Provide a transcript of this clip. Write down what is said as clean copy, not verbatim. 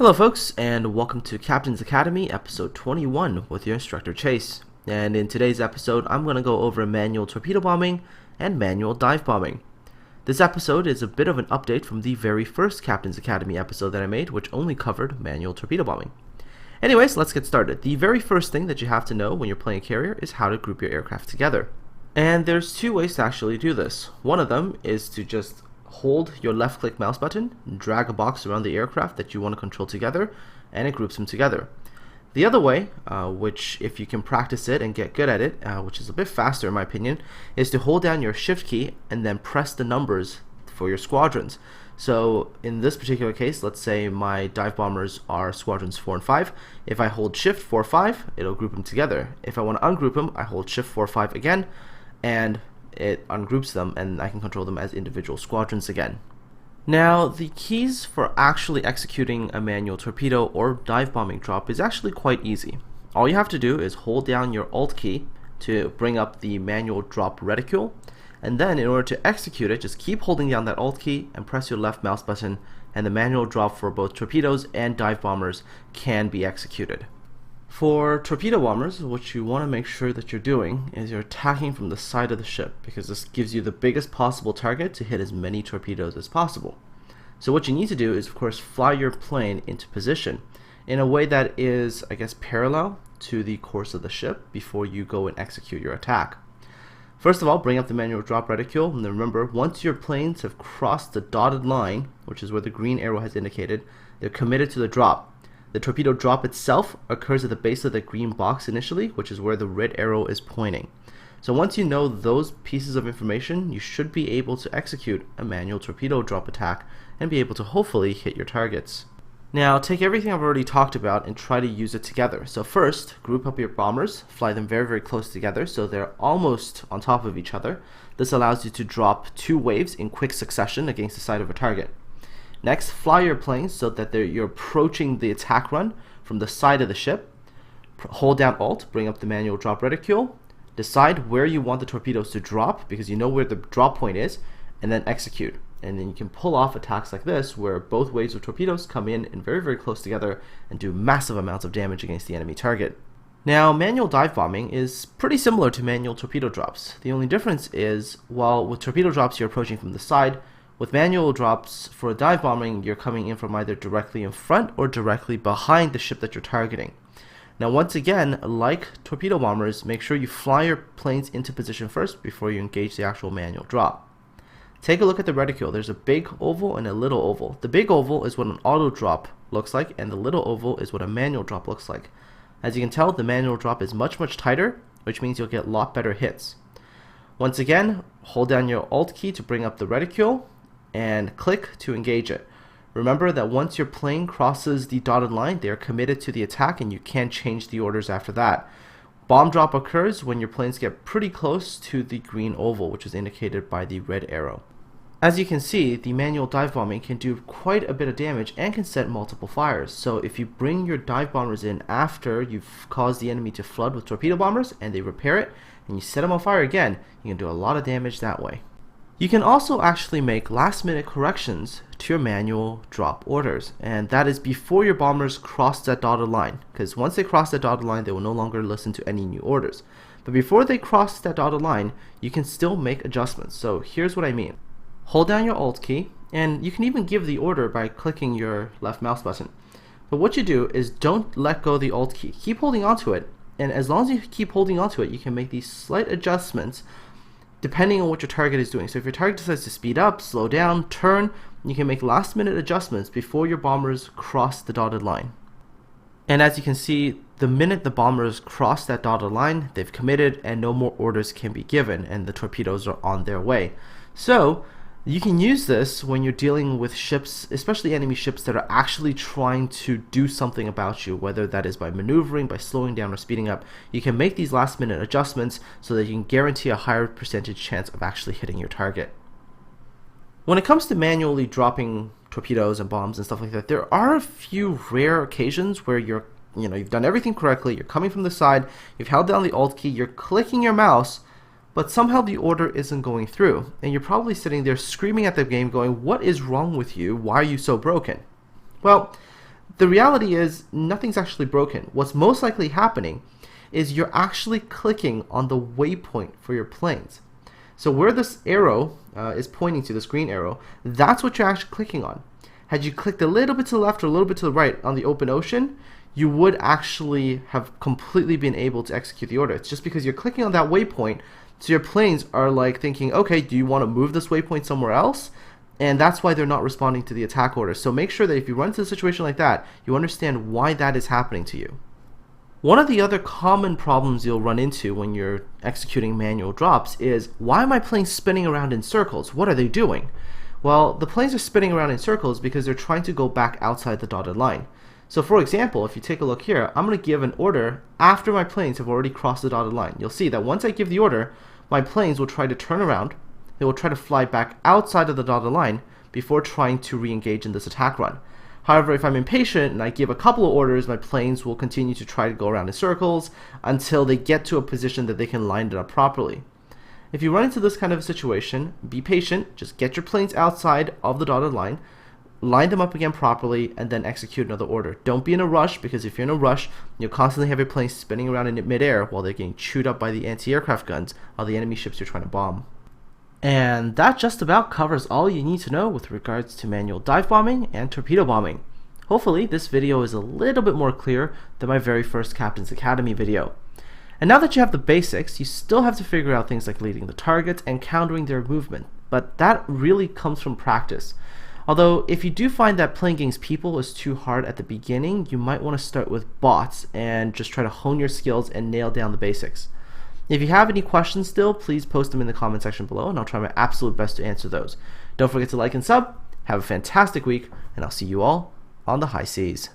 Hello folks, and welcome to Captain's Academy, episode 21 with your instructor Chase. And in today's episode, I'm going to go over manual torpedo bombing and manual dive bombing. This episode is a bit of an update from the very first Captain's Academy episode that I made, which only covered manual torpedo bombing. Anyways, let's get started. The very first thing that you have to know when you're playing a carrier is how to group your aircraft together. And there's two ways to actually do this. One of them is to just hold your left click mouse button, drag a box around the aircraft that you want to control together, and it groups them together. The other way, which if you can practice it and get good at it, which is a bit faster in my opinion, is to hold down your shift key and then press the numbers for your squadrons. So in this particular case, let's say my dive bombers are squadrons 4 and 5. If I hold shift 4, 5, it'll group them together. If I want to ungroup them, I hold shift 4, 5 again, and it ungroups them, and I can control them as individual squadrons again. Now, the keys for actually executing a manual torpedo or dive bombing drop is actually quite easy. All you have to do is hold down your Alt key to bring up the manual drop reticule, and then in order to execute it, just keep holding down that Alt key and press your left mouse button, and the manual drop for both torpedoes and dive bombers can be executed. For torpedo bombers, what you want to make sure that you're doing is you're attacking from the side of the ship, because this gives you the biggest possible target to hit as many torpedoes as possible. So what you need to do is, of course, fly your plane into position in a way that is, I guess, parallel to the course of the ship before you go and execute your attack. First of all, bring up the manual drop reticule, and then remember, once your planes have crossed the dotted line, which is where the green arrow has indicated, they're committed to the drop. The torpedo drop itself occurs at the base of the green box initially, which is where the red arrow is pointing. So once you know those pieces of information, you should be able to execute a manual torpedo drop attack and be able to hopefully hit your targets. Now take everything I've already talked about and try to use it together. So first, group up your bombers, fly them very close together so they're almost on top of each other. This allows you to drop 2 waves in quick succession against the side of a target. Next, fly your planes so that you're approaching the attack run from the side of the ship. Hold down Alt, bring up the manual drop reticule, decide where you want the torpedoes to drop because you know where the drop point is, and then execute. And then you can pull off attacks like this where both waves of torpedoes come in very close together and do massive amounts of damage against the enemy target. Now, manual dive bombing is pretty similar to manual torpedo drops. The only difference is, while with torpedo drops you're approaching from the side, with manual drops for dive bombing, you're coming in from either directly in front or directly behind the ship that you're targeting. Now once again, like torpedo bombers, make sure you fly your planes into position first before you engage the actual manual drop. Take a look at the reticule. There's a big oval and a little oval. The big oval is what an auto drop looks like, and the little oval is what a manual drop looks like. As you can tell, the manual drop is much tighter, which means you'll get a lot better hits. Once again, hold down your Alt key to bring up the reticule, and click to engage it. Remember that once your plane crosses the dotted line, they are committed to the attack and you can't change the orders after that. Bomb drop occurs when your planes get pretty close to the green oval, which is indicated by the red arrow. As you can see, the manual dive bombing can do quite a bit of damage and can set multiple fires. So if you bring your dive bombers in after you've caused the enemy to flood with torpedo bombers and they repair it, and you set them on fire again, you can do a lot of damage that way. You can also actually make last-minute corrections to your manual drop orders, and that is before your bombers cross that dotted line, because once they cross that dotted line, they will no longer listen to any new orders. But before they cross that dotted line, you can still make adjustments. So here's what I mean. Hold down your Alt key, and you can even give the order by clicking your left mouse button. But what you do is don't let go of the Alt key. Keep holding onto it, and as long as you keep holding onto it, you can make these slight adjustments depending on what your target is doing. So if your target decides to speed up, slow down, turn, you can make last minute adjustments before your bombers cross the dotted line. And as you can see, the minute the bombers cross that dotted line, they've committed and no more orders can be given and the torpedoes are on their way. So you can use this when you're dealing with ships, especially enemy ships that are actually trying to do something about you, whether that is by maneuvering, by slowing down or speeding up. You can make these last minute adjustments so that you can guarantee a higher percentage chance of actually hitting your target. When it comes to manually dropping torpedoes and bombs and stuff like that, there are a few rare occasions where you've done everything correctly, you're coming from the side, you've held down the Alt key, you're clicking your mouse, but somehow the order isn't going through, and you're probably sitting there screaming at the game going, what is wrong with you? Why are you so broken? Well, The reality is nothing's actually broken. What's most likely happening is you're actually clicking on the waypoint for your planes. So where this arrow is pointing to, this green arrow, that's what you're actually clicking on. Had you clicked a little bit to the left or a little bit to the right on the open ocean, you would actually have completely been able to execute the order. It's just because you're clicking on that waypoint, so your planes are like thinking, okay, do you want to move this waypoint somewhere else? And that's why they're not responding to the attack order. So make sure that if you run into a situation like that, you understand why that is happening to you. One of the other common problems you'll run into when you're executing manual drops is, why are my planes spinning around in circles? What are they doing? Well, the planes are spinning around in circles because they're trying to go back outside the dotted line. So for example, if you take a look here, I'm going to give an order after my planes have already crossed the dotted line. You'll see that once I give the order, my planes will try to turn around. They will try to fly back outside of the dotted line before trying to re-engage in this attack run. However, if I'm impatient and I give a couple of orders, my planes will continue to try to go around in circles until they get to a position that they can line it up properly. If you run into this kind of a situation, be patient, just get your planes outside of the dotted line, line them up again properly, and then execute another order. Don't be in a rush, because if you're in a rush, you'll constantly have your planes spinning around in midair while they're getting chewed up by the anti-aircraft guns of the enemy ships you're trying to bomb. And that just about covers all you need to know with regards to manual dive bombing and torpedo bombing. Hopefully this video is a little bit more clear than my very first Captain's Academy video. And now that you have the basics, you still have to figure out things like leading the targets and countering their movement, but that really comes from practice. Although if you do find that playing against people is too hard at the beginning, you might want to start with bots and just try to hone your skills and nail down the basics. If you have any questions still, please post them in the comment section below and I'll try my absolute best to answer those. Don't forget to like and sub. Have a fantastic week, and I'll see you all on the high seas.